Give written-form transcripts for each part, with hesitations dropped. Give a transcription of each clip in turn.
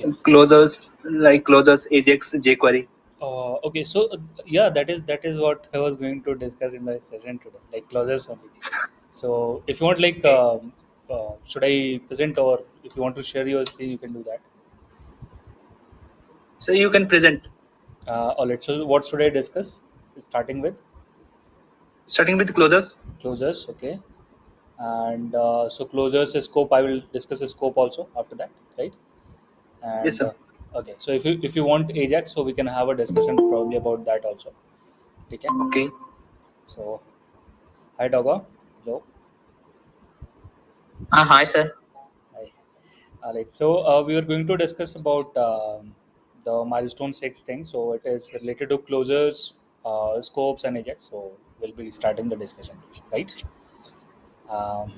Closures like closures, Ajax, jQuery. Okay, so yeah, that is what I was going to discuss in the session today, like clauses only. So if you want, like, Okay. should I present, or if you want to share your screen, you can do that. So you can present. All right. So what should I discuss? Starting with Starting with closures. closures, okay. And so closures is scope. I will discuss the scope also after that, right? Yes, And sir. okay, so if you want Ajax, so we can have a discussion probably about that also. Okay. Okay. So hi Doga, hello. Hi, sir. Hi. All right. So we were going to discuss about the milestone six thing. So it is related to closures, scopes, and Ajax. So we'll be starting the discussion, right? Um,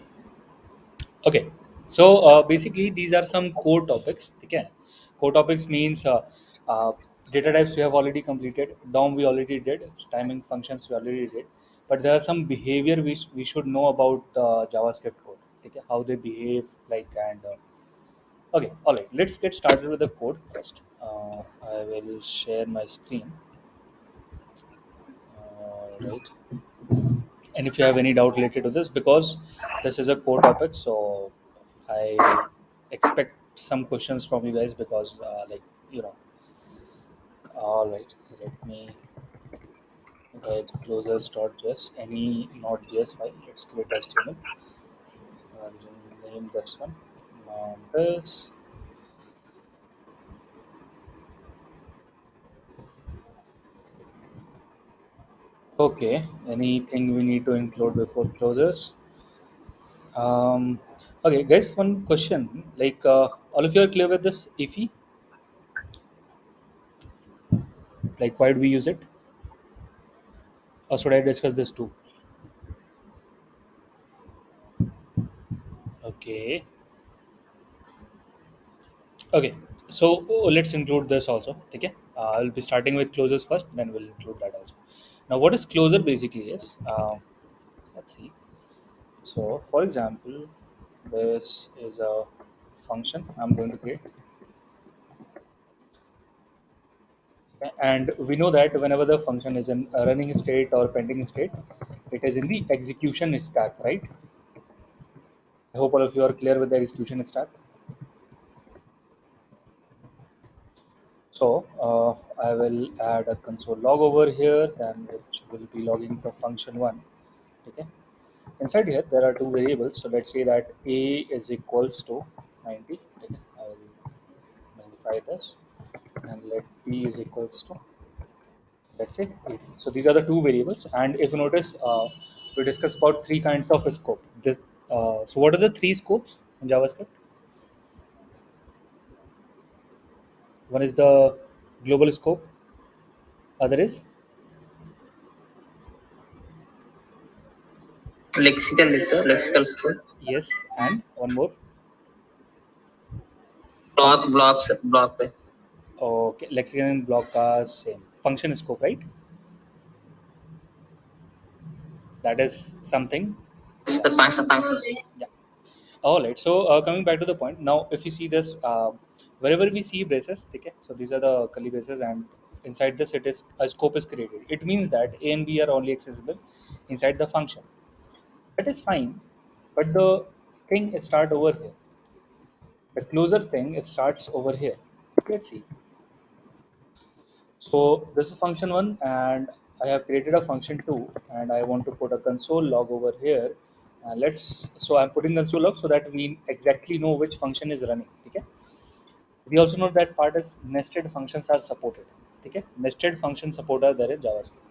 okay. So basically, these are some core topics. Okay. Core topics means uh, data types we have already completed. DOM we already did. Timing functions we already did. But there are some behavior we should know about JavaScript code. Okay. How they behave, like, and okay, all right. Let's get started with the code first. I will share my screen. All right. And if you have any doubt related to this, because this is a core topic, so I expect some questions from you guys because, like, you know. All right. So let me write closers.js, any not.js file. Let's create HTML. I'll name this one. Now this. Okay. Anything we need to include before closers? Um, okay, guys, one question. Like, all of you are clear with this IFI? Like, why do we use it? Or should I discuss this too? Okay. Okay. So let's include this also. Okay. I'll be starting with closures first, then we'll include that also. Now, what is closure basically is? Let's see. So, for example, this is a function I'm going to create. Okay, and we know that whenever the function is in a running state or pending state, it is in the execution stack, right? I hope all of you are clear with the execution stack. So I will add a console log over here, then which will be logging the function one. Okay. Inside here there are two variables. So let's say that a is equals to 90. Okay. I will magnify this and let b is equals to, let's say, 80. So these are the two variables. And if you notice, we discussed about three kinds of scope. This. So what are the three scopes in JavaScript? One is the global scope. Other is, Lexical scope. yes, and one more. Fun- Block. okay, lexicon and block are same. Function scope, right? That is something. It's Yeah, the function. yeah. All right. So coming back to the point, now if you see this, wherever we see braces, okay. So these are the curly braces, and inside this, it is a scope is created. It means that A and B are only accessible inside the function. That is fine, but the thing is start over here. The closer thing it starts over here. Let's see. So this is function one, and I have created a function two, and I want to put a console log over here. So I'm putting console log so that we exactly know which function is running. Okay. We also know that part is nested functions are supported. Okay. Nested function support are there in JavaScript.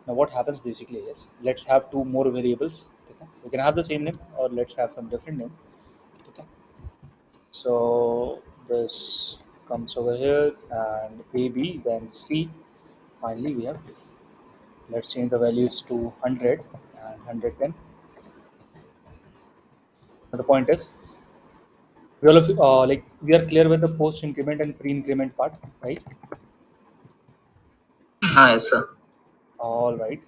Now what happens basically is, let's have two more variables. Okay. We can have the same name or let's have some different name. Okay. So this comes over here and AB, then C. Finally, we have, let's change the values to 100 and 110. Now the point is, we all of like we are clear with the post increment and pre increment part, right? Yes, sir. All right.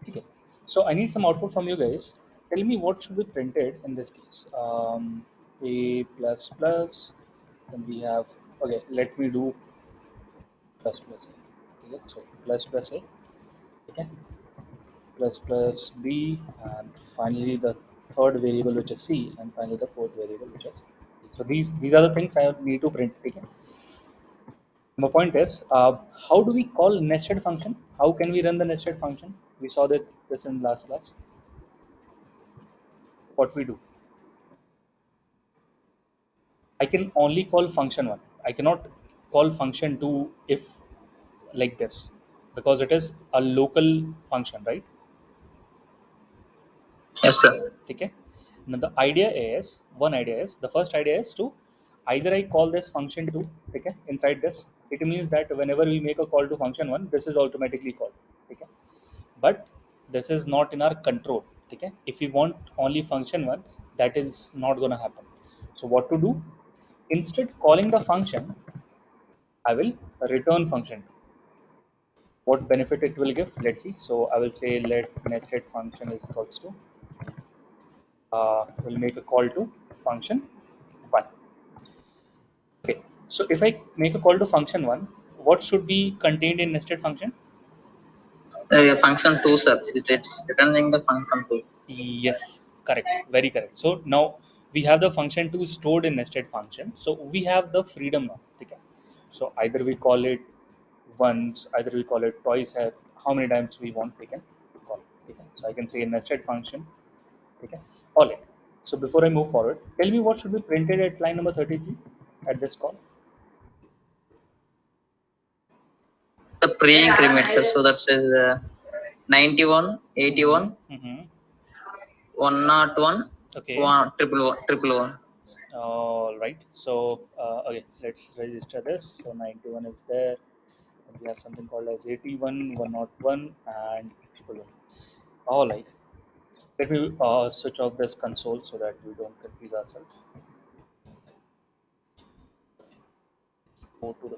Okay. So I need some output from you guys. Tell me what should be printed in this case. A plus plus. Then we have Okay, let me do plus plus a. Okay, so plus plus a. Okay, plus b, and finally the third variable which is c, and finally the fourth variable which is d. So these are the things I need to print. Okay. My point is, how do we call nested function? How can we run the nested function? We saw that this in last class. What we do, I can only call function one. I cannot call function two if like this, because it is a local function, right? Yes, sir. Okay. Now one idea is the first idea is to either I call this function two, okay, inside this. It means that whenever we make a call to function one, this is automatically called. Okay. But this is not in our control. Okay. If we want only function one, that is not gonna happen. So what to do? Instead calling the function, I will return function two. What benefit it will give? Let's see. So I will say let nested function is equals to we'll make a call to function one. Okay, so if I make a call to function one, what should be contained in nested function? Function 2, sir. It's returning the function 2. Yes, correct, very correct. So now we have the function two stored in nested function. So we have the freedom now. Okay. So either we call it once, either we call it twice, how many times we want we can call it. Okay. So I can say nested function. Okay. All right. So before I move forward, tell me what should be printed at line number 33 at this call. The pre-increment, sir. So that is 91, 81, Mm-hmm. 101, Okay. 111. All right. So okay, let's register this. So 91 is there. And we have something called as 81, 101, and 111. All right. Let me switch off this console so that we don't confuse ourselves. Go to the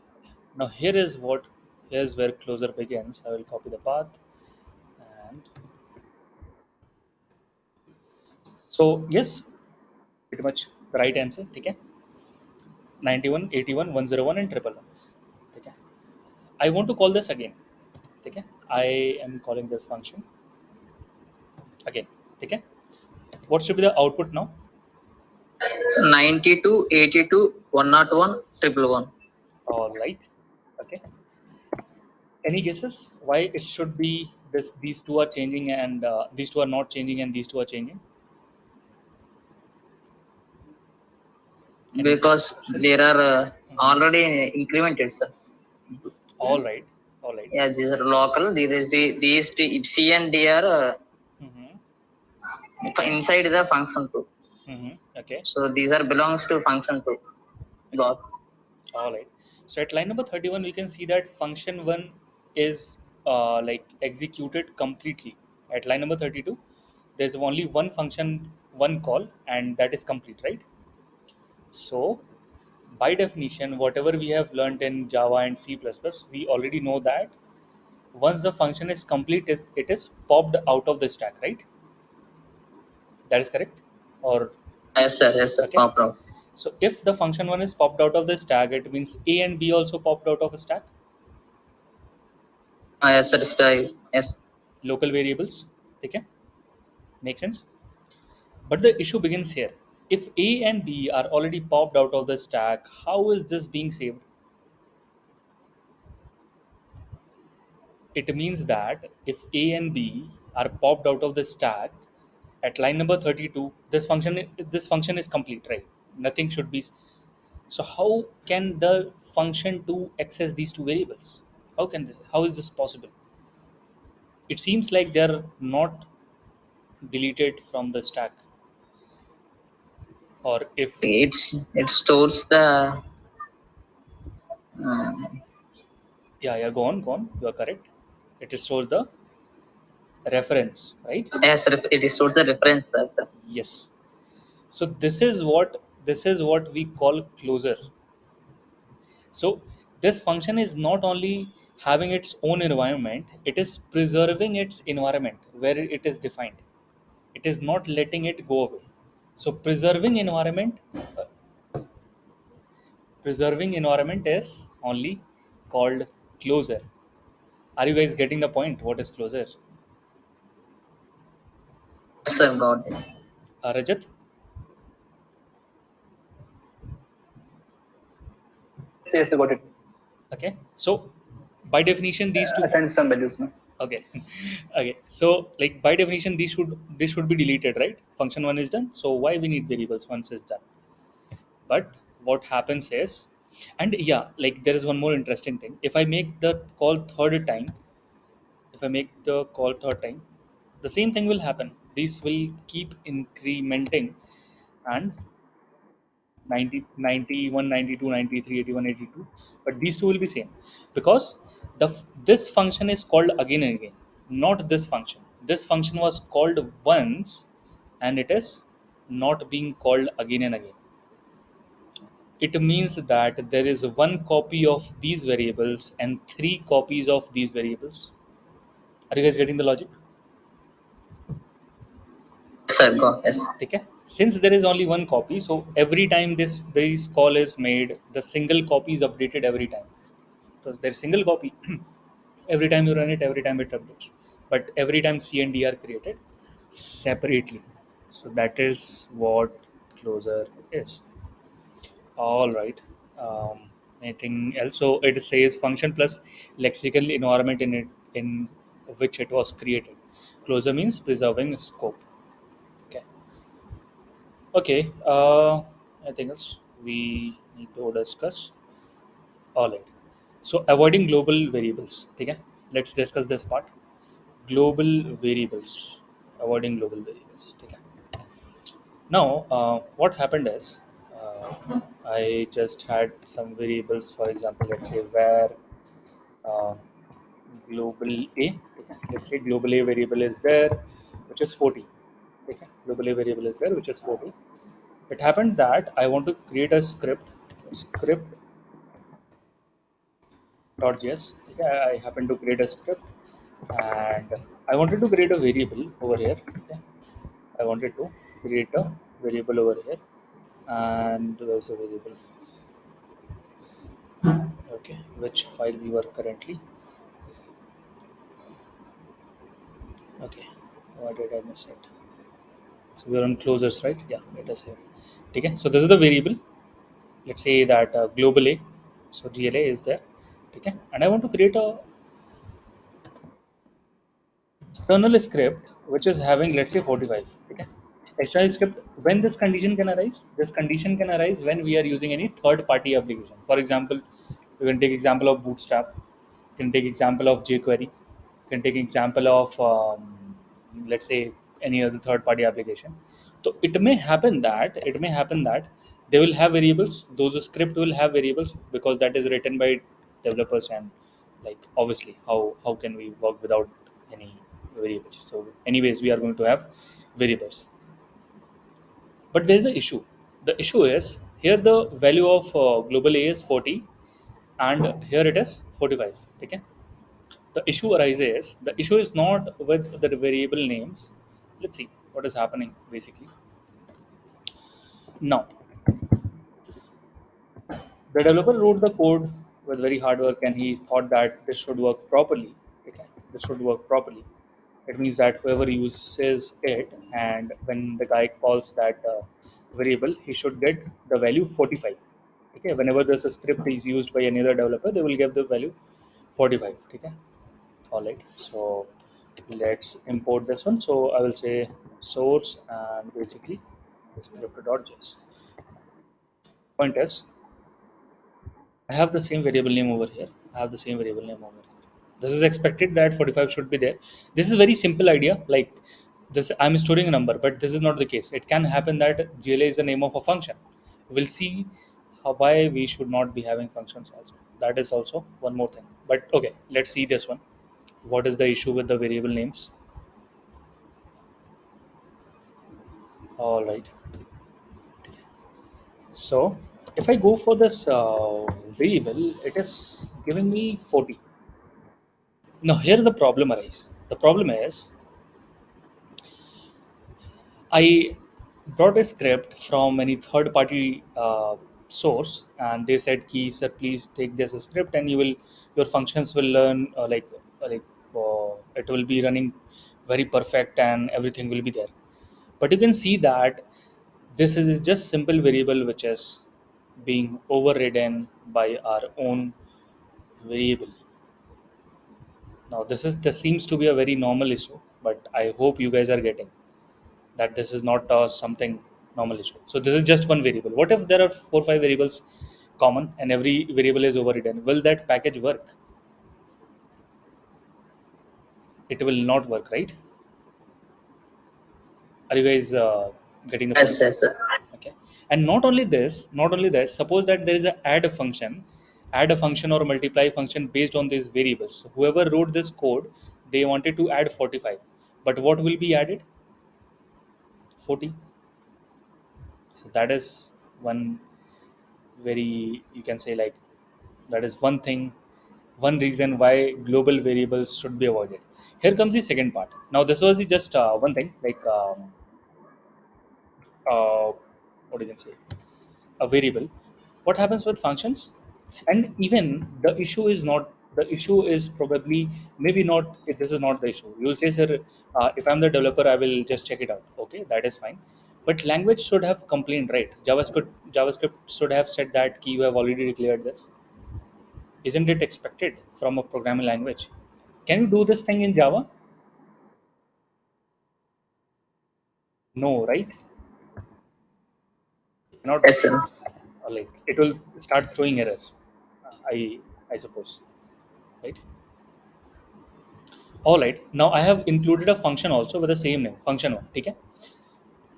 now here's where closer begins. I will copy the path, and so yes, pretty much the right answer. Okay, 91, 81, 101, and 111. Okay, I want to call this again. Okay, I am calling this function again. Okay, what should be the output now? So 92, 82, 101, 111. All right. Okay. Any guesses why it should be this? These two are changing, and these two are not changing, and these two are changing. Any Because special? there are Mhm. already incremented, sir. All right. All right. Yeah, these are local. There is these two, C and D are Mm-hmm. inside the function 2. Mm-hmm. Okay. So these are belongs to function 2 Okay. block. All right. So at line number 31, we can see that function one is like executed completely. At line number 32, there's only one function, one call, and that is complete, right? So by definition, whatever we have learned in Java and C++, we already know that once the function is complete, it is popped out of the stack, right? That is correct? Or Yes, sir. Yes, sir. okay. No problem. So if the function one is popped out of the stack, it means A and B also popped out of a stack, Yes, sir. Yes. local variables. Okay, make sense? But the issue begins here. If A and B are already popped out of the stack, how is this being saved? It means that if A and B are popped out of the stack at line number 32, this function is complete, right? Nothing should be. So how can the function to access these two variables? How is this possible? It seems like they're not deleted from the stack, or if It stores the um, yeah, go on, you are correct. It stores the reference, right? yes, it stores the reference, sir. Yes. So this is what we call closure. So this function is not only having its own environment, it is preserving its environment where it is defined. It is not letting it go away. So preserving environment is only called closure. Are you guys getting the point? What is closure? Sir, got it. Rajat? Yes, I got it. Okay. So by definition, these two. Assign some values. No? Okay. Okay. So like by definition, this should be deleted, right? Function one is done. So why we need variables once it's done? But what happens is, and yeah, like there is one more interesting thing. If I make the call third time, if I make the call third time, the same thing will happen. These will keep incrementing, and 90, 91, 92, 93, 81, 82. But these two will be same because this function is called again and again, not this function. This function was called once, and it is not being called again and again. It means that there is one copy of these variables and three copies of these variables. Are you guys getting the logic? Sir, got yes. Okay. Since there is only one copy, so every time this call is made, the single copy is updated every time. So there's single copy. Every time you run it, every time it updates. But every time C and D are created separately. So that is what closure is. All right. Anything else? So it says function plus lexical environment in which it was created. Closure means preserving scope. Okay. Okay. Anything else we need to discuss? All right. So avoiding global variables. Okay. Let's discuss this part. Global variables. Avoiding global variables. Okay. Now, what happened is, I just had some variables. For example, let's say where uh, global A. Okay. Let's say global A variable is there, which is 40. Okay. Global A variable is there, which is 40. It happened that I want to create a script.js. Okay, I happen to create a script, and I wanted to create a variable over here. Okay. I wanted to create a variable over here, and there's a variable. Okay, which file we were currently. Okay, why did I miss it? So we're on closures, right? Yeah, it is here. Okay, so this is the variable. Let's say that global A. So GLA is there. Okay, and I want to create a external script which is having, let's say, 45. Okay, external script. When this condition can arise? This condition can arise when we are using any third-party application. For example, you can take example of Bootstrap. You can take example of jQuery. You can take example of let's say any other third-party application. So it may happen that they will have variables. Those script will have variables because that is written by developers, and like obviously how can we work without any variables? So anyways, we are going to have variables. But there is an issue. The issue is here the value of global A is 40, and here it is 45. Okay. The issue arises. The issue is not with the variable names. Let's see what is happening basically. Now, the developer wrote the code with very hard work, and he thought that this should work properly. Okay, this should work properly. It means that whoever uses it, and when the guy calls that variable, he should get the value 45. Okay, whenever there's a script is used by another developer, they will give the value 45. Okay, all right. So let's import this one. So I will say source and basically script.js. Point is, I have the same variable name over here. I have the same variable name over here. This is expected that 45 should be there. This is very simple idea. Like this, I'm storing a number, but this is not the case. It can happen that GLA is the name of a function. We'll see why we should not be having functions also. That is also one more thing. But okay, let's see this one. What is the issue with the variable names? All right. So if I go for this variable, it is giving me 40. Now here the problem arises. The problem is I brought a script from any third party source, and they said, "Ki sir, please take this script, and your functions will learn it will be running very perfect, and everything will be there." But you can see that this is just simple variable which is being overridden by our own variable. Now this seems to be a very normal issue, but I hope you guys are getting that this is not something normal issue. So this is just one variable. What if there are 4 5 variables common and every variable is overridden? Will that package work? It will not work, right? Are you guys getting the Yes, point? yes, sir. Okay. And not only this, suppose that there is a add a function or multiply function based on these variables. So whoever wrote this code, they wanted to add 45, but what will be added? 40. So that is one very, you can say, like, that is one thing, one reason why global variables should be avoided. Here comes the second part. Now this was the just one thing, like what you can say, a variable. What happens with functions? And even the issue is probably, maybe not, this is not the issue. You will say, sir, if I'm the developer, I will just check it out. Okay, that is fine. But language should have complained, right? JavaScript should have said that key you have already declared this. Isn't it expected from a programming language? Can you do this thing in Java? No, right? Cannot. Yes, sir. Like, it will start throwing error. I I suppose, right? All right. Now I have included a function also with the same name, function one. Okay.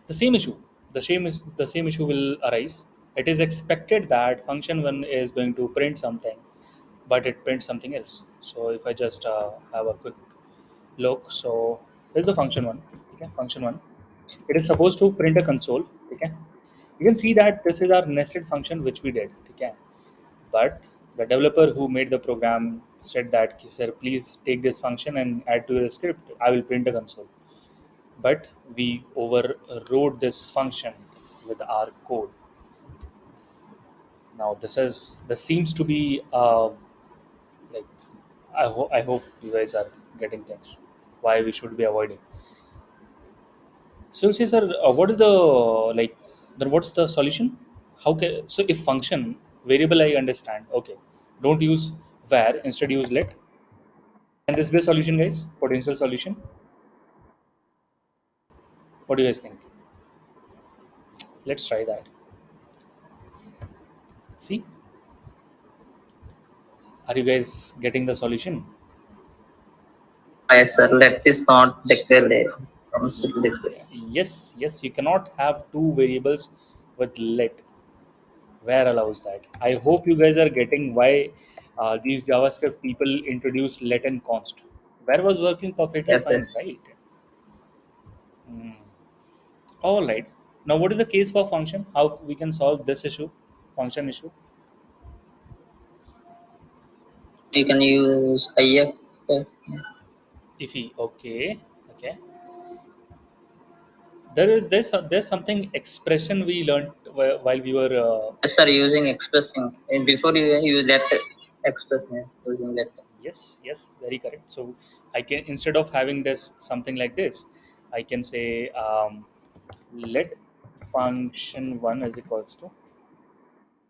The same issue, the same issue will arise. It is expected that function one is going to print something, but it prints something else. So if I just have a quick look, so here's the function one. Okay, function one. It is supposed to print a console. Okay, you can see that this is our nested function which we did. Okay, but the developer who made the program said that, sir, please take this function and add to your script. I will print a console. But we overrode this function with our code. Now this seems to be like, I hope you guys are getting things why we should be avoiding. So you'll say, sir, what is the, like, then what's the solution? How can, so if function variable I understand, okay, don't use var, instead use let. And this be a solution, guys? Potential solution. What do you guys think? Let's try that. See, are you guys getting the solution? Yes, sir. Left is not declared. Consider declared. Yes, yes, you cannot have two variables with let. Where allows that? I hope you guys are getting why these JavaScript people introduced let and const. Where was working perfectly Yes, fine, yes. right? Hmm. All right. Now, what is the case for function? How we can solve this issue, function issue? You can use IF. Iffy. Okay. Okay. There's something expression we learned while we were Yes, sir. Using expressing. And before you left expressing using left. yes, yes, very correct. So I can, instead of having this something like this, I can say let function one is equals to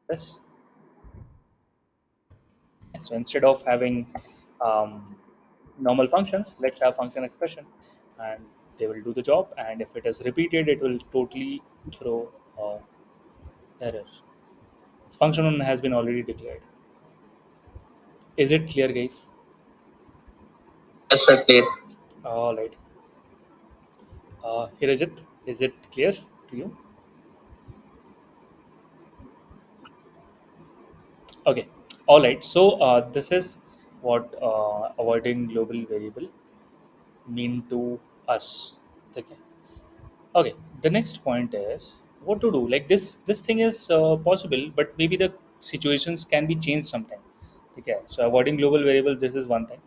this. So instead of having um, normal functions, let's have function expression, and they will do the job. And if it is repeated, it will totally throw error. Function one has been already declared. Is it clear, guys? Yes, sir. Clear. All right. Here is it. Is it clear to you? Okay. All right. So this is what avoiding global variable mean to us. Okay. Okay. The next point is what to do. Like this thing is possible, but maybe the situations can be changed sometime. Okay. So avoiding global variable. This is one thing.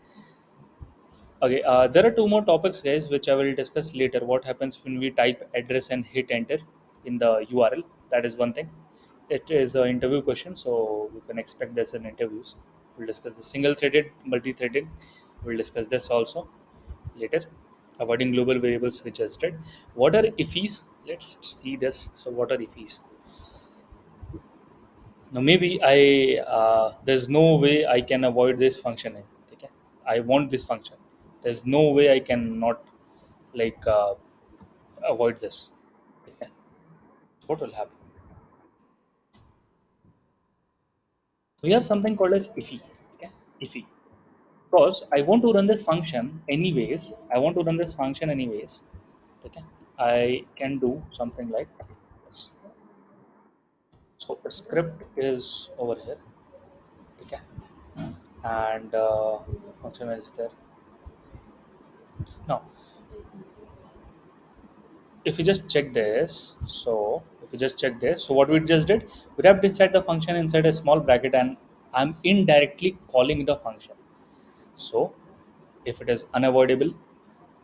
Okay. There are two more topics, guys, which I will discuss later. What happens when we type address and hit enter in the URL? That is one thing. it is an interview question, so you can expect this in interviews. We'll discuss the single-threaded, multi-threaded. We'll discuss this also later. Avoiding global variables which is did. What are IFEs? Let's see this. So what are IFEs? Now maybe there's no way I can avoid this function. Okay, I want this function. There's no way I can not like avoid this. Okay, what will happen? We have something called as IFE. Okay, IFE. Because I want to run this function anyways. I want to run this function anyways. Okay, I can do something like this. So the script is over here. Okay, and function is there. Now, if we just check this, so what we just did, we wrapped inside the function inside a small bracket, and I'm indirectly calling the function. So if it is unavoidable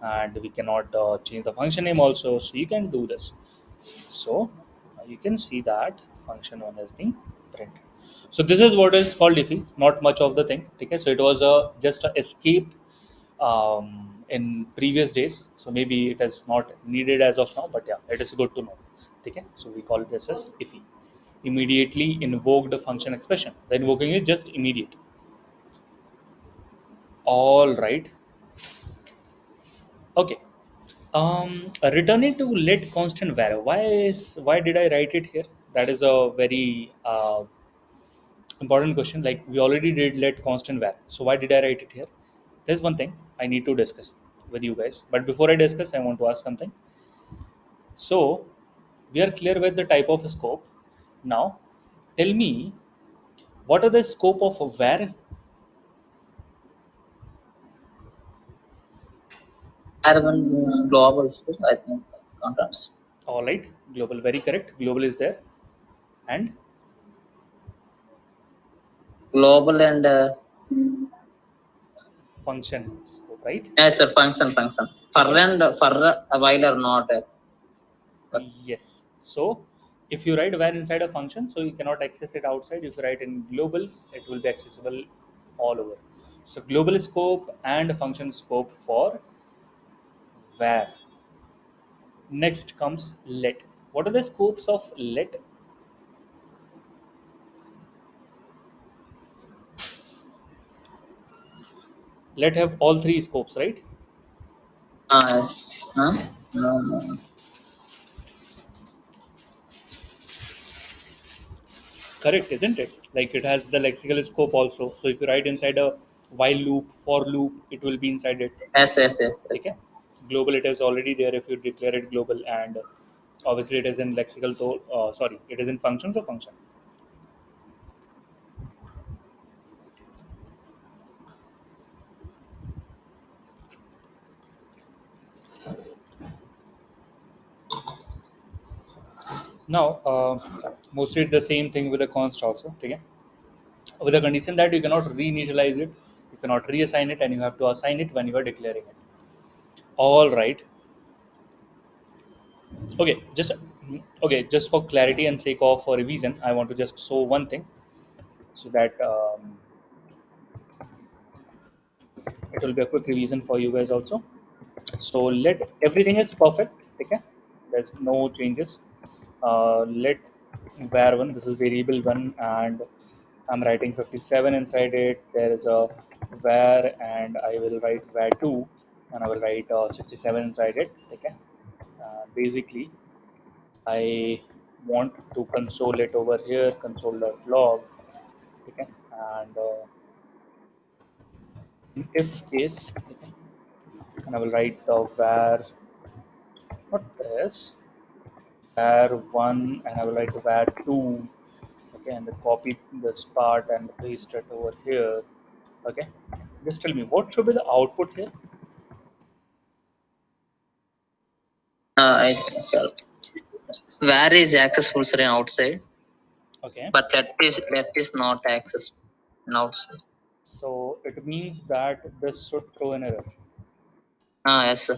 and we cannot change the function name also, so you can do this. So you can see that function one is being printed. So this is what is called diffy, not much of the thing. Okay, so it was just a escape in previous days. So maybe it is not needed as of now, but yeah, it is good to know. Okay, so we call this as iffy. Immediately invoke the function expression. The invoking is just immediate. All right. Okay. Returning to let constant var. Why did I write it here? That is a very important question. Like we already did let constant var. So why did I write it here? There's one thing I need to discuss with you guys. But before I discuss, I want to ask something. So we are clear with the type of scope. Now, tell me what are the scope of a var? Carbon means global, sir, I think. Contrast. All right, global, very correct. Global is there, and Global and function scope, right? as a function. For a while or not. Yes. So if you write var inside a function, so you cannot access it outside. If you write in global, it will be accessible all over. So global scope and function scope for var. Next comes let. What are the scopes of let? Let have all three scopes, right? Huh? No. Correct, isn't it? Like it has the lexical scope also. So if you write inside a while loop, for loop, it will be inside it. Yes. Okay. Global, it is already there if you declare it global, and obviously it is in lexical. Sorry, it is in functions or function. Now, mostly the same thing with the const also. Okay. With the condition that you cannot reinitialize it, you cannot reassign it, and you have to assign it when you are declaring it. All right. Just for clarity and sake of revision, I want to just show one thing so that it will be a quick revision for you guys also. So let everything is perfect. Okay, there's no changes. Let var1, this is variable one, and I'm writing 57 inside it. There is a var, and I will write var2, and I will write 67 inside it. Okay, basically I want to console it over here, console.log. Okay, and if case, okay, and I will write var, not this, var1, and I will write var2. Okay, and then copy this part and paste it over here. Okay, just tell me what should be the output here. Sir. Where is accessible, sir, outside? Okay, But that is not accessible outside. so it means that this should throw an error, Yes, sir.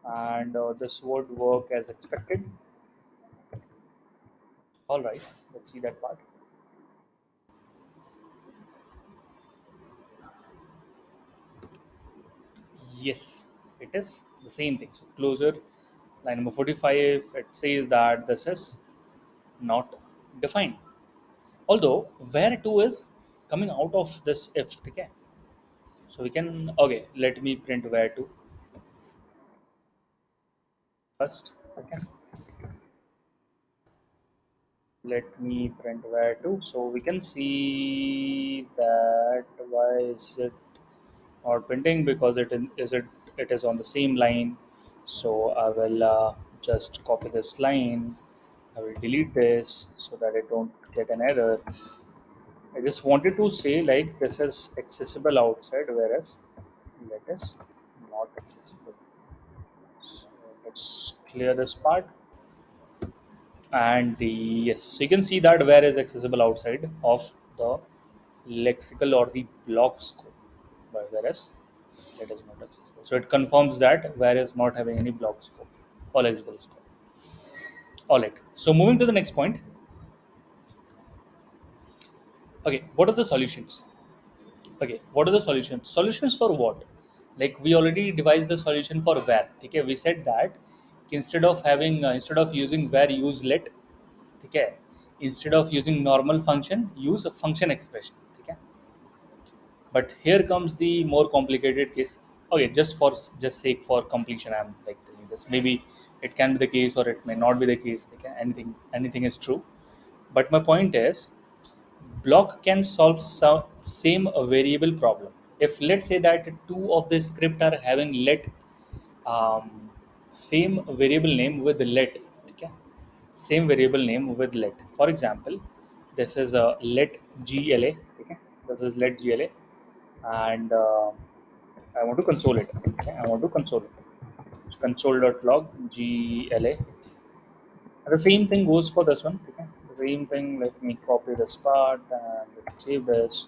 and this would work as expected. All right, let's see that part. Yes, it is the same thing. So closure, line number 45, it says that this is not defined. Although where to is coming out of this if, okay? So we can, okay, let me print where to first. Okay, let me print where to, so we can see that why is it not printing, because it is on the same line. So I will just copy this line. I will delete this so that I don't get an error. I just wanted to say like this is accessible outside, whereas that is not accessible. So let's clear this part. And yes, so you can see that where is accessible outside of the lexical or the block scope, but whereas that is not accessible. So it confirms that where is not having any block scope or lexical scope. All right. So moving to the next point. Okay, what are the solutions? Okay, what are the solutions? Solutions for what? Like we already devised the solution for where. Okay, we said that instead of using where, use let. Okay, instead of using normal function, use a function expression. Okay, but here comes the more complicated case. Okay, just sake for completion, I'm like telling this. Maybe it can be the case or it may not be the case. Okay, anything is true. But my point is, block can solve some same variable problem. If let's say that two of the script are having let um, same variable name with let. Okay, same variable name with let. For example, this is a let gla. Okay, this is let gla, and I want to console it. Okay, I want to console it. So console.log gla. And the same thing goes for this one. Okay, the same thing. Let me copy this part and save this.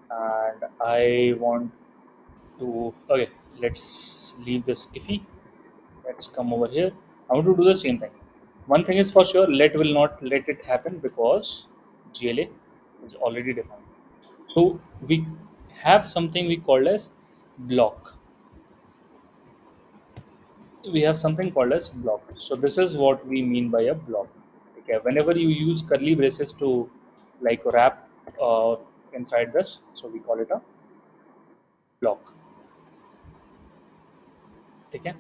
And I want to, okay, let's leave this iffy. Let's come over here. I want to do the same thing. One thing is for sure, let will not let it happen because GLA is already defined. So we have something we call as block. We have something called as block. So this is what we mean by a block. Okay, whenever you use curly braces to like wrap uh, inside this, so we call it a block. Okay,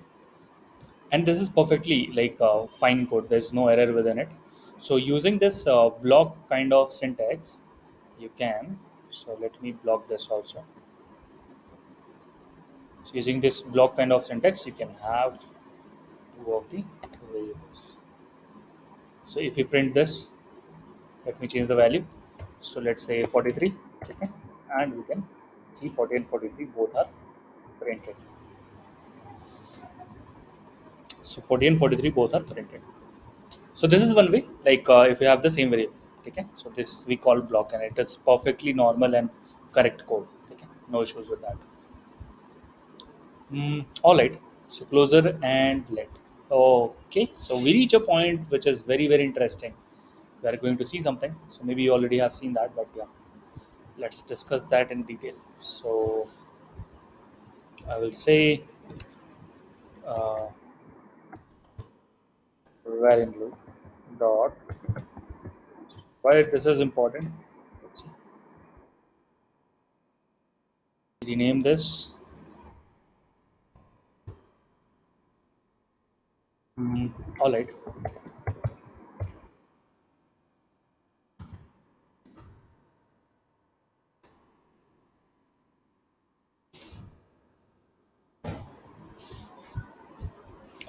and this is perfectly like fine code. There's no error within it. So using this block kind of syntax, you can. So let me block this also. So using this block kind of syntax, you can have two of the variables. So if we print this, let me change the value. So let's say 43. Okay, and we can see 40 and 43 both are printed. So 40 and 43 both are printed. So this is one way, like if you have the same variable. Okay, so this we call block, and it is perfectly normal and correct code. Okay, no issues with that. All right. So closer and let. Okay, so we reach a point which is very interesting. We are going to see something. So maybe you already have seen that, but yeah, let's discuss that in detail. So I will say uh, where in loop dot. Why this is important? Let's see. Rename this. All right.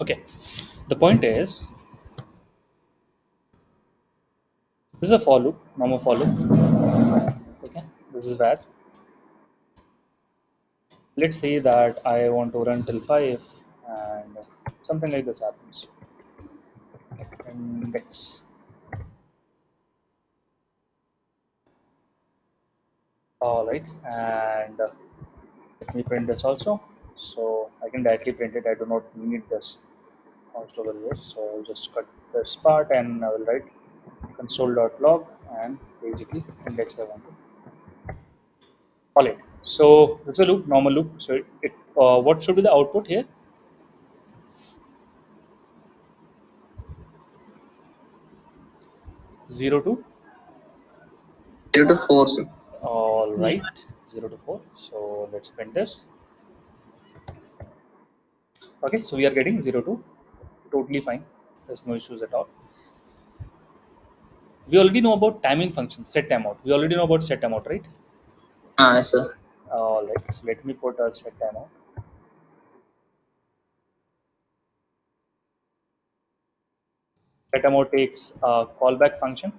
Okay. The point is, this is a for loop, normal for loop. Okay. This is where, let's say that I want to run till 5 and something like this happens. Index. All right. And let me print this also. So I can directly print it. I do not need this const over here. So I'll just cut this part and I will write console.log and basically index I want to. All right. So it's a loop, normal loop. So what should be the output here? 0 to 0 to 4. Sir. all right, 0 to 4. So let's print this. Okay, so we are getting 0 to totally fine. There's no issues at all. We already know about timing function, set timeout. We already know about set timeout, right? Yes, sir. All right, so let me put a set timeout. Set timeout takes a callback function.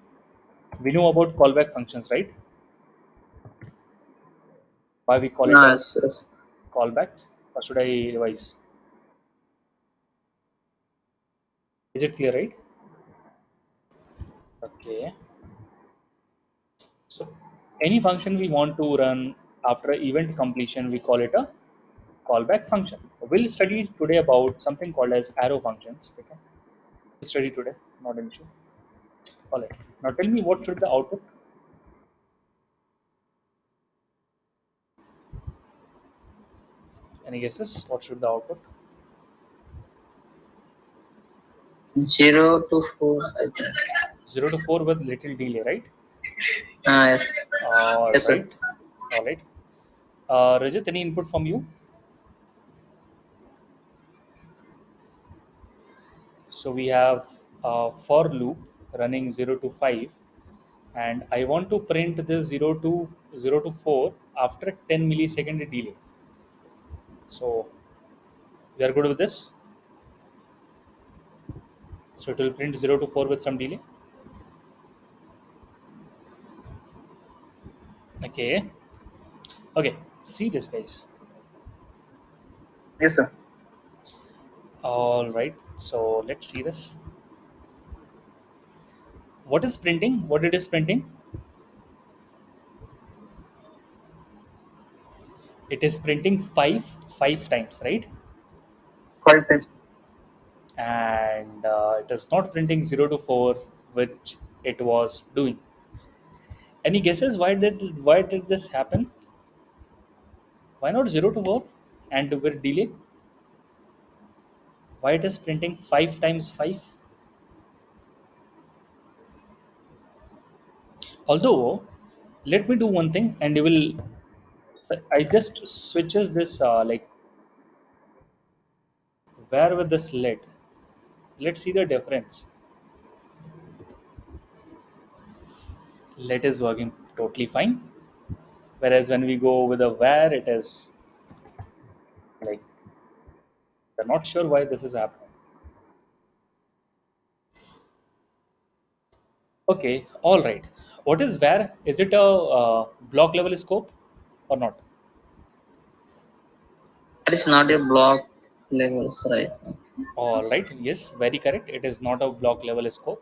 We know about callback functions, right? Why we call it a Yes, yes. callback? Or should I revise? Is it clear, right? Okay. So any function we want to run after event completion, we call it a callback function. We'll study today about something called as arrow functions. Okay. We'll study today, not an issue. All right. Now tell me what should the output? Any guesses? What should the output? 0 to 4, I think. 0 to 4 with little delay, right? Yes. All Yes, sir. right. All right. Rajat, any input from you? So we have a for loop running 0 to 5, and I want to print this 0 to 4 after 10 millisecond delay. So we are good with this. So it will print 0 to 4 with some delay. Okay. Okay. See this, guys. Yes, sir. All right. So let's see this. What is printing? What it is printing? It is printing five times, right? 5 times. And it is not printing 0 to 4, which it was doing. Any guesses why did this happen? Why not 0 to 4 and with delay? Why it is printing 5 times 5? Although, let me do one thing and you will. I just switches this like where with this let. Let's see the difference. Let is working totally fine. Whereas when we go with a where, it is like we're not sure why this is happening. Okay, all right. What is where? Is it a block level scope or not? That is not a block levels, right? All right. Yes, very correct. It is not a block level scope.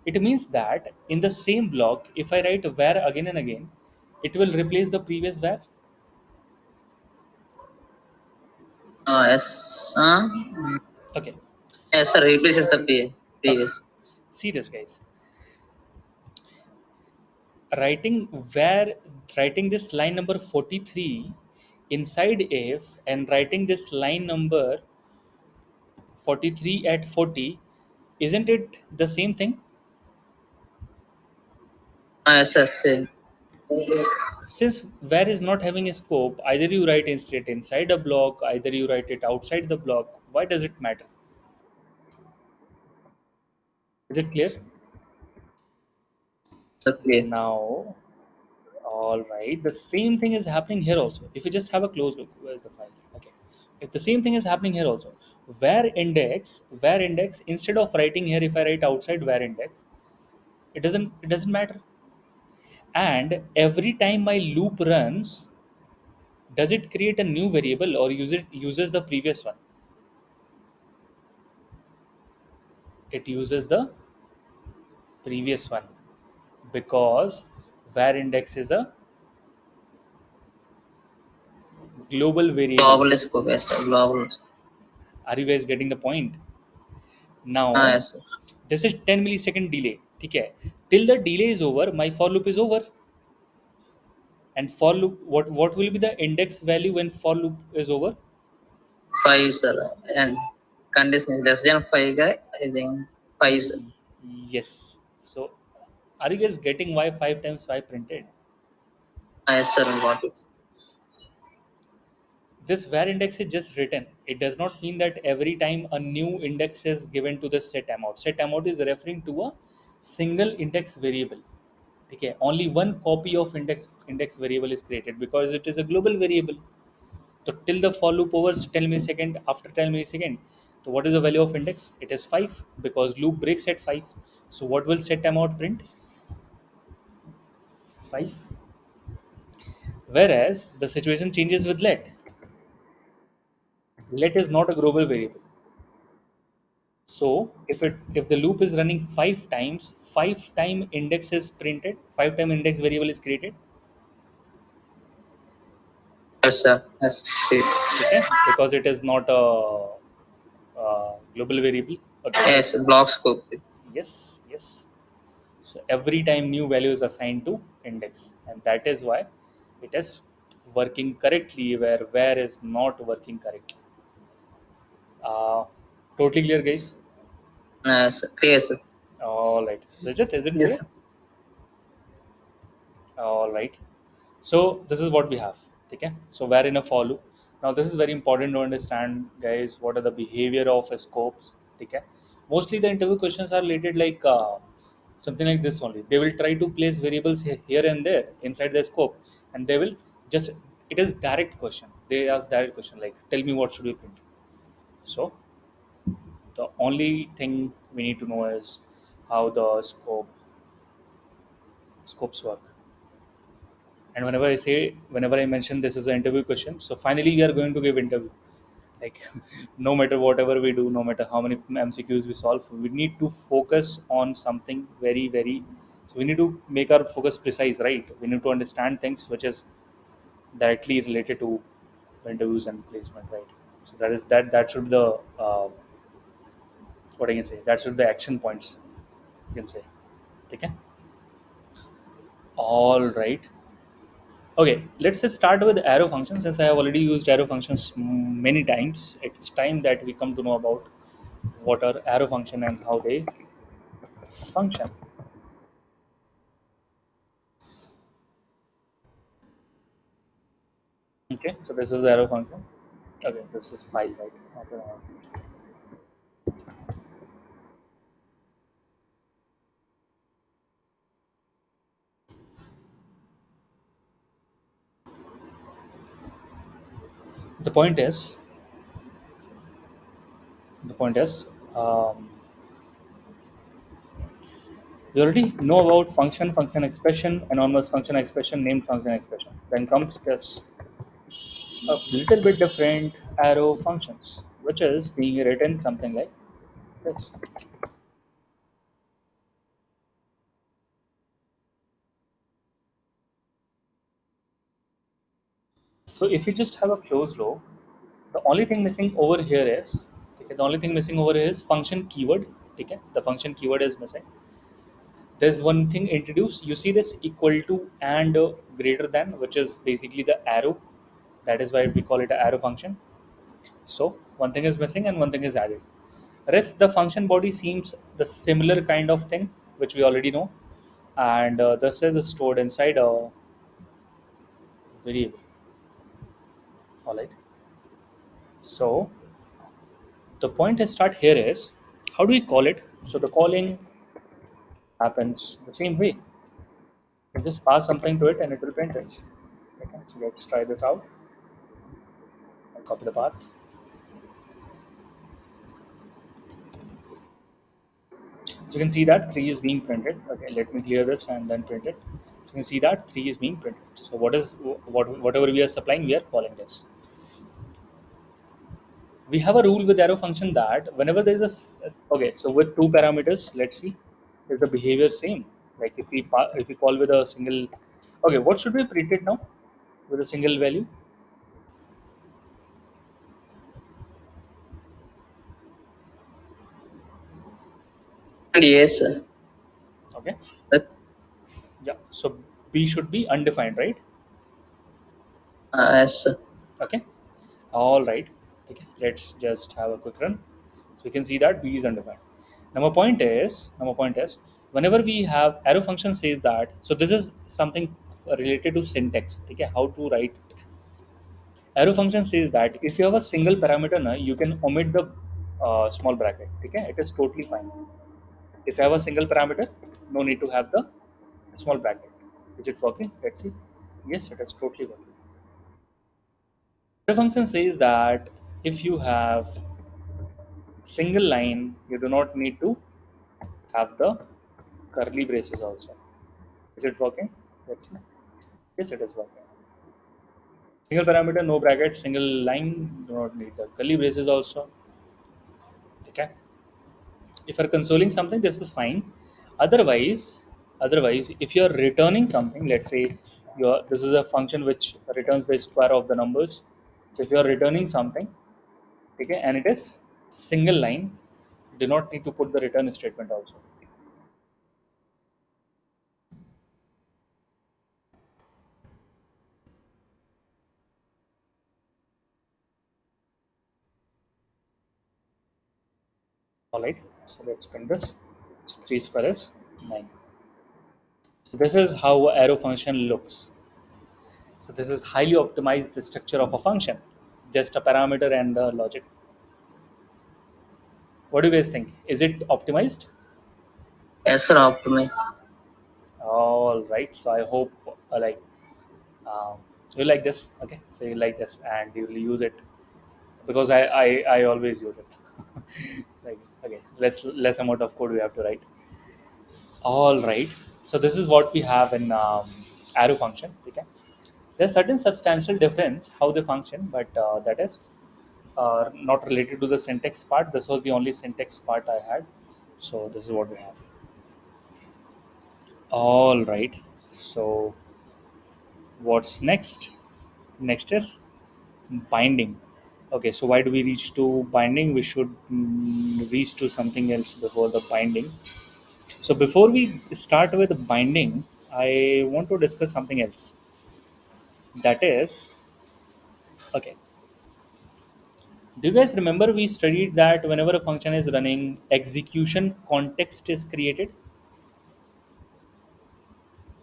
It means that in the same block, if I write where again and again, it will replace the previous where. Yes. Okay. Yes, sir. Replaces the Okay. previous. See this, guys. Writing where writing this line number 43 inside if and writing this line number 43 at 40, isn't it the same thing? Yes, sir. Same. Since where is not having a scope, either you write it inside a block, either you write it outside the block. Why does it matter? Is it clear? So clear. Now, all right. The same thing is happening here also. If you just have a close look, where's the file? Okay. If the same thing is happening here also, where index, instead of writing here, if I write outside where index, it doesn't matter. And every time my loop runs, does it create a new variable or uses the previous one? It uses the previous one because var index is a global variable. Global scope. Yes, sir. Global. Are you guys getting the point? Now Yes, sir. this is 10 millisecond delay. ठीक है. till the delay is over, my for loop is over. And for loop, what will be the index value when for loop is over? 5, sir. And condition is less than 5, guy. I think 5, sir. Yes. So are you guys getting why 5 times 5 printed? Yes, sir. Got it. This var index is just written. It does not mean that every time a new index is given to the set amount. Set amount is referring to a single index variable. Okay, only one copy of index variable is created because it is a global variable. So till the for loop over 10 millisecond, after 10 millisecond, so what is the value of index? It is 5 because loop breaks at 5. So what will set amount print? 5. Whereas the situation changes with let. Let is not a global variable. So if the loop is running 5 times, 5 time index is printed, 5 time index variable is created. Yes, sir. Yes. Okay, because it is not a global variable. Okay, it Yes, is. block scope. Yes, yes. So every time new value is assigned to index, and that is why it is working correctly where is not working correctly. Uh, totally clear, guys. Yes, clear, sir. All right, Rajat, is it Yes, clear? sir. All right. So this is what we have. Okay. So where in a for loop. Now this is very important to understand, guys. What are the behavior of scopes? Okay. Mostly the interview questions are related like something like this only. They will try to place variables here and there inside the scope, and they will just it is direct question. They ask direct question like, tell me what should we print. So the only thing we need to know is how the scopes work. And whenever I mention this is an interview question, so finally we are going to give interview. Like no matter whatever we do, no matter how many MCQs we solve, we need to focus on something very. So we need to make our focus precise, right? We need to understand things which is directly related to the interviews and placement, right? So that should be the what I can say. That should be the action points you can say. Okay. All right. Okay, let's just start with arrow functions. Since I have already used arrow functions many times, it's time that we come to know about what are arrow function and how they function. Okay, so this is the arrow function. Okay, this is file, right? Okay. The point is, the point is, um, we already know about function expression, anonymous function expression, named function expression. Then comes this a little bit different arrow functions, which is being written something like this. So if you just have a closed loop, the only thing missing over here is okay, the only thing missing over here is function keyword. Okay, the function keyword is missing. There's one thing introduced. You see this equal to and greater than, which is basically the arrow. That is why we call it an arrow function. So one thing is missing and one thing is added. Rest the function body seems the similar kind of thing which we already know, and this is stored inside a variable. All right. So the point to start here is how do we call it? So the calling happens the same way. You just pass something to it and it will print it. Okay, so let's try this out. I'll copy the path. So you can see that 3 is being printed. Okay, let me clear this and then print it. So you can see that 3 is being printed. So whatever we are supplying, we are calling this. We have a rule with arrow function that whenever there is okay, so with two parameters, let's see, is the behavior same? Like if we call with a single, okay, what should we print it now with a single value? And yes, sir. Okay. That, Yeah. So B should be undefined, right? yes, sir. Okay. All right. Okay. Let's just have a quick run. So you can see that B is undefined. Number point is, whenever we have arrow function says that, so this is something related to syntax. Okay, how to write arrow function says that if you have a single parameter, na, you can omit the small bracket. Okay, it is totally fine. If you have a single parameter, no need to have the small bracket. Is it working? Let's see. Yes, it is totally working. Arrow function says that if you have single line, you do not need to have the curly braces also. Is it working? Let's see. Yes, it is working. Single parameter, no bracket, single line, do not need the curly braces also. Okay. If you're consoling something, this is fine. Otherwise, if you're returning something, let's say this is a function which returns the square of the numbers. So if you're returning something, okay, and it is single line, you do not need to put the return statement also. All right. So let's print this. 3 square is 9. So this is how arrow function looks. So this is highly optimized structure of a function, just a parameter and the logic. What do you guys think? Is it optimized? Yes, sir. Optimize. All right. So I hope um, you like this. Okay. So you like this and you will use it because I always use it. Like okay, less amount of code we have to write. All right. So this is what we have in arrow function. Okay. There's certain substantial difference how they function, but that is not related to the syntax part. This was the only syntax part I had. So this is what we have. All right. So what's next? Next is binding. Okay. So why do we reach to binding? We should reach to something else before the binding. So before we start with binding, I want to discuss something else. That is okay. Do you guys remember we studied that whenever a function is running, execution context is created?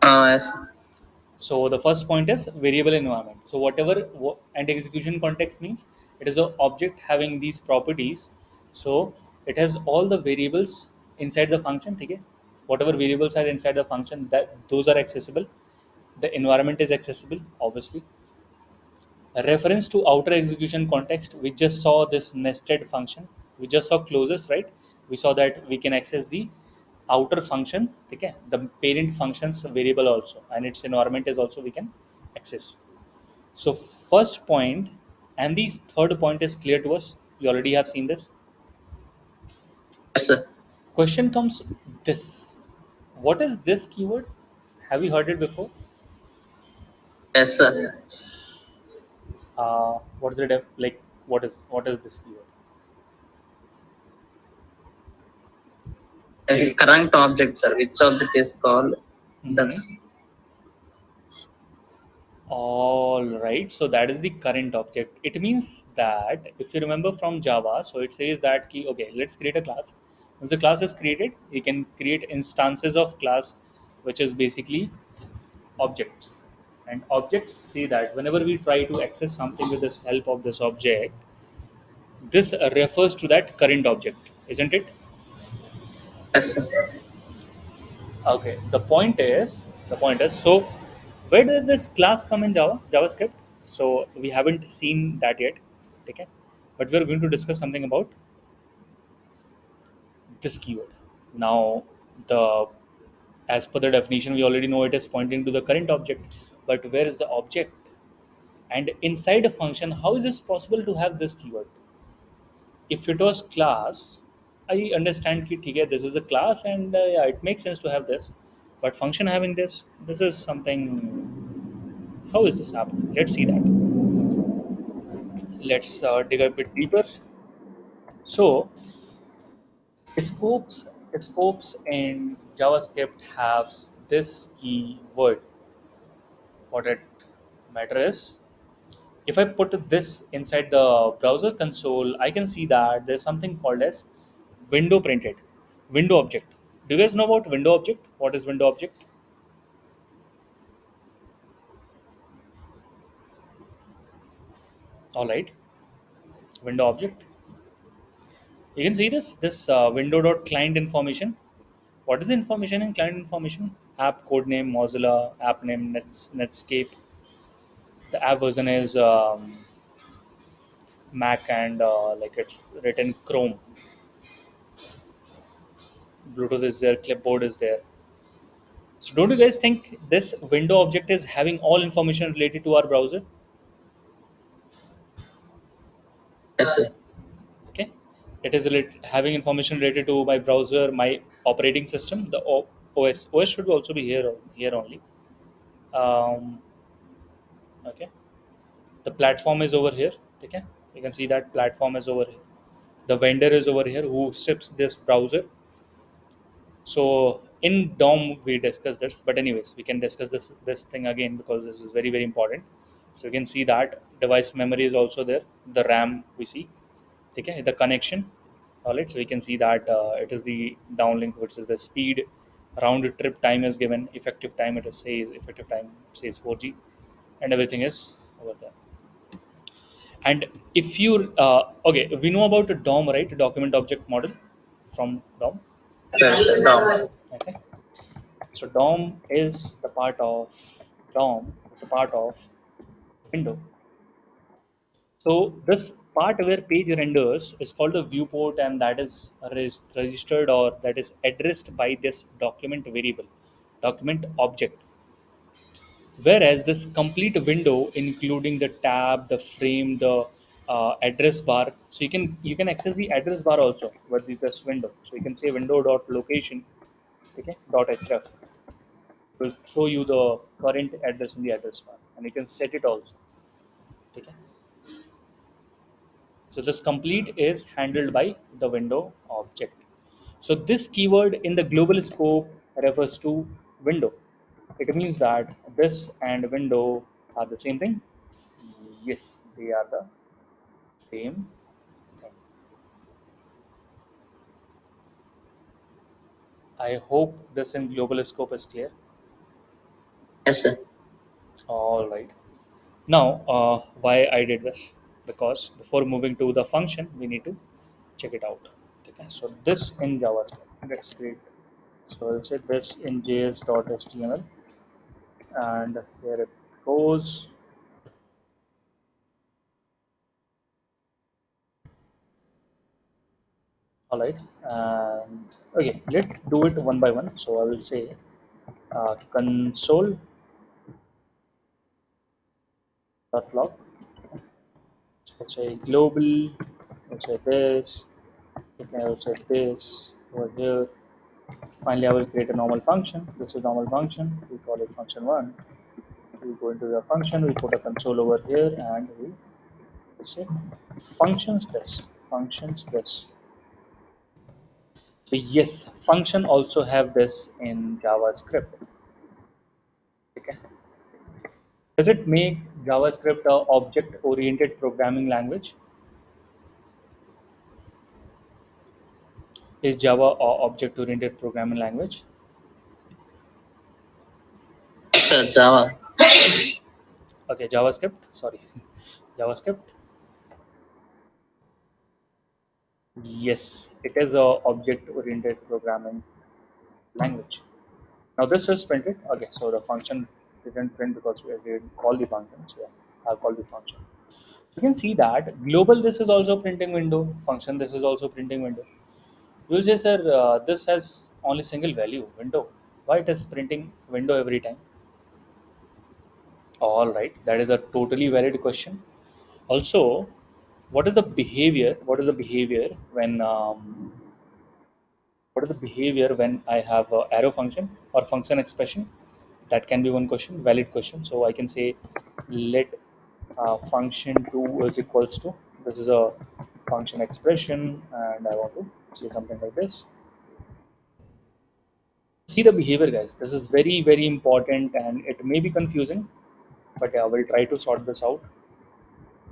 Yes. So the first point is variable environment. So and execution context means it is an object having these properties. So it has all the variables inside the function. Okay? Whatever variables are inside the function, that those are accessible. The environment is accessible, obviously. A reference to outer execution context, we just saw this nested function. We just saw closes, right? We saw that we can access the outer function, okay, the parent function's variable also, and its environment is also we can access. So first point and the third point is clear to us. You already have seen this. Yes, sir. Question comes this. What is this keyword? Have you heard it before? Yes, sir. What is it like? What is this keyword? The current object, sir. Which object is called? Mhm. That's All right, so that is the current object. It means that if you remember from Java, so it says that key, okay, let's create a class. Once the class is created, you can create instances of class, which is basically objects. And objects say that whenever we try to access something with this help of this object, this refers to that current object, isn't it? yes, sir. Okay. The point is. So, where does this class come in JavaScript? So we haven't seen that yet. Okay, but we're going to discuss something about this keyword. Now, the as per the definition, we already know it is pointing to the current object. But where is the object? And inside a function, how is this possible to have this keyword? If it was class, I understand कि ठीक है, this is a class and yeah, it makes sense to have this. But function having this is something. How is this happening? Let's see that. Let's dig a bit deeper. So scopes scopes and JavaScript has this keyword. What it matter is, if I put this inside the browser console, I can see that there's something called as window printed, window object. Do you guys know about window object? What is window object? All right, window object. You can see this window dot client information. What is the information in client information? App code name Mozilla, app name Netscape. The app version is Mac, and like it's written Chrome. Bluetooth is there, clipboard is there. So don't you guys think this window object is having all information related to our browser? Yes, sir. Okay, it is having information related to my browser, my operating system, the OS. OS should also be here only. Um, okay, the platform is over here. Okay, you can see that platform is over here. The vendor is over here who ships this browser. So in DOM we discussed this, but anyways, we can discuss this thing again because this is very important. So you can see that device memory is also there. The RAM we see, okay, the connection. All right, so we can see that it is the downlink, which is the speed. Round trip time is given. Effective time says 4G, and everything is over there. And if you okay, we know about the DOM, right? Document object model from DOM. Sir, down. Okay. So DOM is the part of window. So this part where page renders is called the viewport, and that is registered, or that is addressed by this document variable, document object. Whereas this complete window, including the tab, the frame, the address bar, so you can access the address bar also with this window. So you can say window dot location, okay, dot href will show you the current address in the address bar, and you can set it also. Okay. So this complete is handled by the window object. So this keyword in the global scope refers to window. It means that this and window are the same thing. Yes, they are the same thing. I hope this in global scope is clear. Yes, sir. All right. Now, why I did this? Because before moving to the function, we need to check it out. Okay. So this in JavaScript, let's create. So I'll say this in js.html, and here it goes. All right. And okay, let's do it one by one. So I will say console dot log. So let's say global. Let's say this. Okay, I'll say this over here. Finally, I will create a normal function. This is normal function. We call it function one. We go into the function. We put a console over here, and we say functions this. Functions this. So yes, function also have this in JavaScript. Okay. Does it make JavaScript a object-oriented programming language? Is Java a object-oriented programming language? Sir, Java. Okay, JavaScript. Sorry, JavaScript. Yes, it is a object-oriented programming language. Now this is printed. Okay, so the function didn't print because we didn't call the function. So yeah, I've called the function. You can see that global this is also printing window. Function this is also printing window. You will say, sir, this has only single value window. Why it is printing window every time? All right, that is a totally valid question. Also, what is the behavior? What is the behavior when I have a arrow function or function expression? That can be one question, valid question. So I can say let function 2 is equals to, this is a function expression, and I want to say something like this. See the behavior, guys. This is very, very important and it may be confusing, but I will try to sort this out.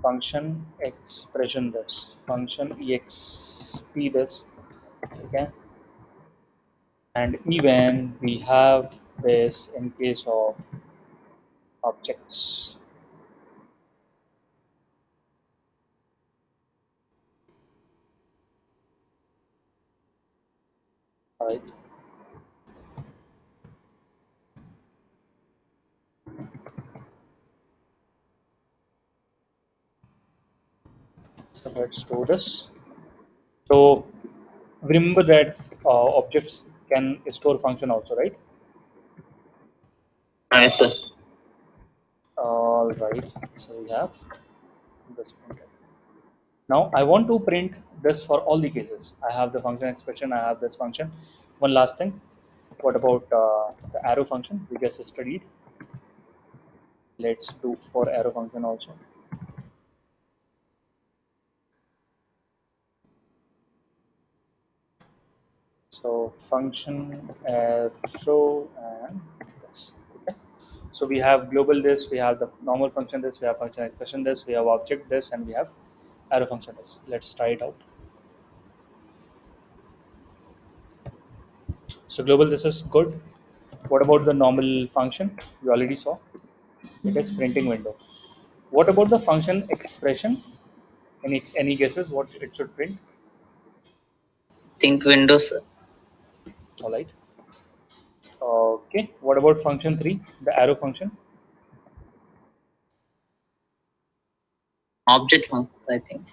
Function expression this, function exp this, okay? And even we have this in case of objects. All right. So let's do this. So remember that objects can store function also, right? Yes, sir. All right. So we have this printed. Now I want to print this for all the cases. I have the function expression. I have this function. One last thing. What about the arrow function we just studied? Let's do for arrow function also. So function arrow and this. Okay. So we have global this, we have the normal function this, we have function expression this, we have object this, and we have arrow function this. Let's try it out. So global this is good. What about the normal function? You already saw. It is printing window. What about the function expression? Any guesses what it should print? Think Windows, sir. All right. Okay. What about function 3, the arrow function? Object function, I think.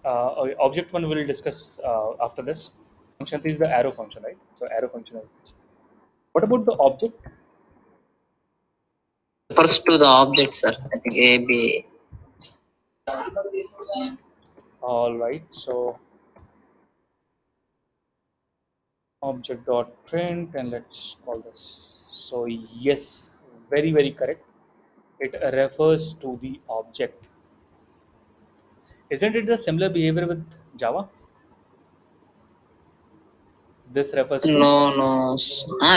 Object 1 will discuss after this. Function 3 is the arrow function, right? So arrow function is this. What about the object? Refers to the object, sir. I think A, B. All right. So object dot print and let's call this. So yes, very very correct. It refers to the object. Isn't it the similar behavior with Java? This refers to, No, no.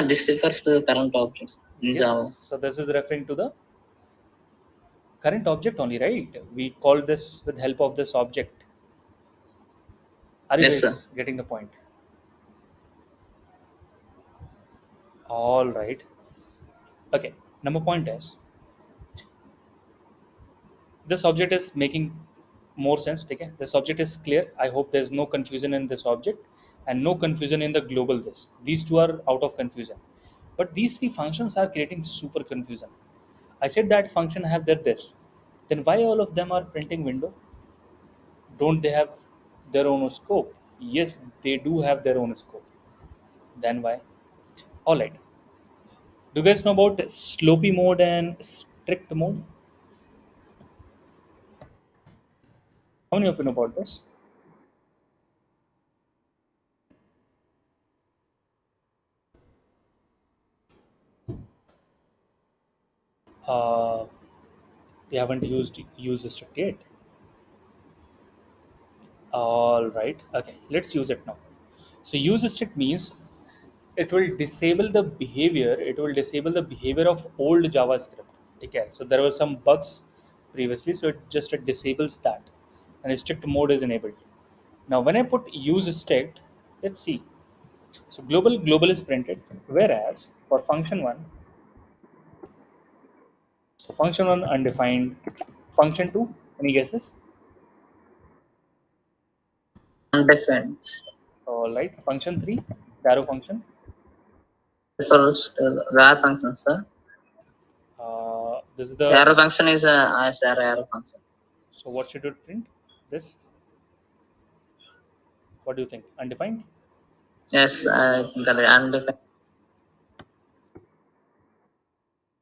This refers to the current objects in yes. Java. So this is referring to the current object only, right? We call this with help of this object. Are you Yes, sir. guys getting the point? All right. Okay. Number point is this object is making more sense. Okay, this object is clear. I hope there's no confusion in this object and no confusion in the global this. These two are out of confusion, but these three functions are creating super confusion. I said that function have their this, then why all of them are printing window? Don't they have their own scope? Yes, they do have their own scope. Then why? All right, do you guys know about sloppy mode and strict mode? How many of you know about this? uh, we haven't used strict yet. All right. Okay. Let's use it now. So use strict means it will disable the behavior. It will disable the behavior of old JavaScript. Okay. So there were some bugs previously, so it just disables that, and strict mode is enabled. Now, when I put use strict, let's see. So global is printed, whereas for function one, so function one undefined, function two. Any guesses? Undefined. All right. Function three, the arrow function. Refers to the where function, sir. This is The the. arrow function is as arrow function. So what should it print? This. What do you think? Undefined? Yes, I think undefined.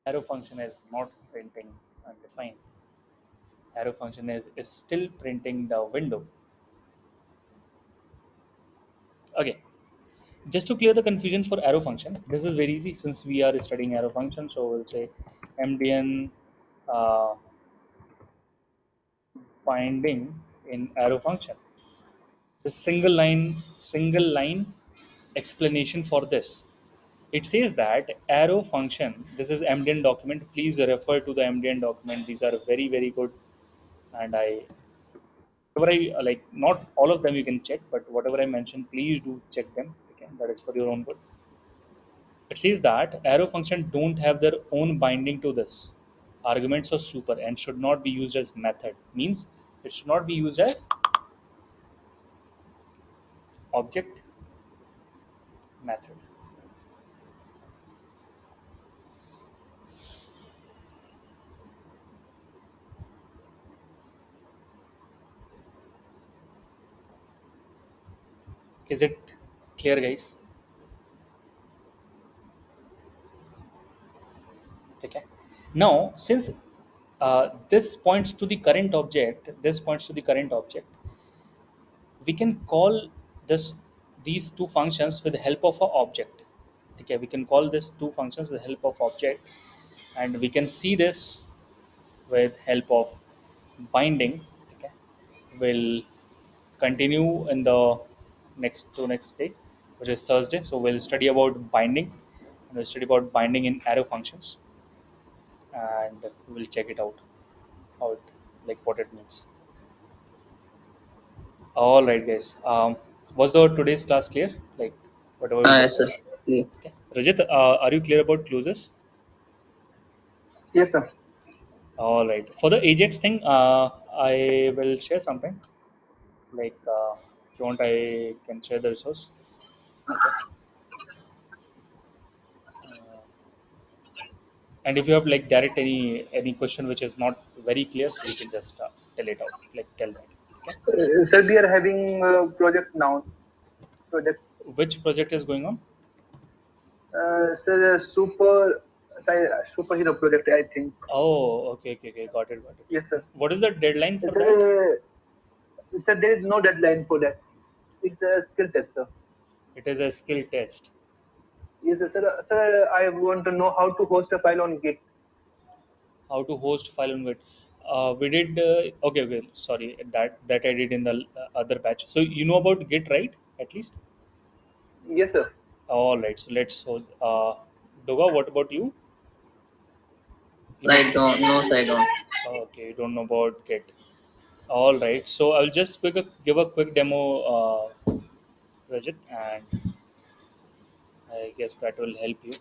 Arrow function is not printing undefined. Arrow function is still printing the window. Okay. Just to clear the confusion for arrow function, this is very easy since we are studying arrow function. So we'll say MDN uh, finding in arrow function. The single line explanation for this. It says that arrow function. This is MDN document. Please refer to the MDN document. These are very very good, and whatever I like, not all of them you can check, but whatever I mentioned, please do check them. Okay, that is for your own good. It says that arrow function don't have their own binding to this. Arguments are super and should not be used as method. Means it should not be used as object method. Is it clear, guys? Okay. Now, since this points to the current object, we can call this these two functions with the help of a object. Okay, we can call this two functions with the help of object, and we can see this with help of binding. Okay, we'll continue in the next day, which is Thursday. So we'll study about binding, and we'll study about binding in arrow functions, and we'll check it out how it, like what it means. All right, guys. Was the today's class clear? Like whatever we Yes, sir. discussed. Okay. Rajat, are you clear about closes? Yes, sir. All right. For the Ajax thing, I will share something. Like, if you want, I can share the resource. Okay. Uh, and if you have like direct any question which is not very clear, so you can just tell it out. Like tell that. Okay. Sir, we are having a project now. Projects. Which project is going on? Sir, superhero project, I think. Oh, okay. Got it. Yes, sir. What is the deadline for that? Sir, there is no deadline for that. It's a skill test, sir. It is a skill test. Yes, sir. Sir, I want to know how to host a file on Git. How to host file on Git. We did okay. Sorry, that I did in the other batch. So you know about Git, right? At least. Yes, sir. All right. So let's host. Doga, what about you? You I know. don't know, sir, I don't. Okay, you don't know about Git. All right. So I'll just give a quick demo, Rajat, and I guess that will help you.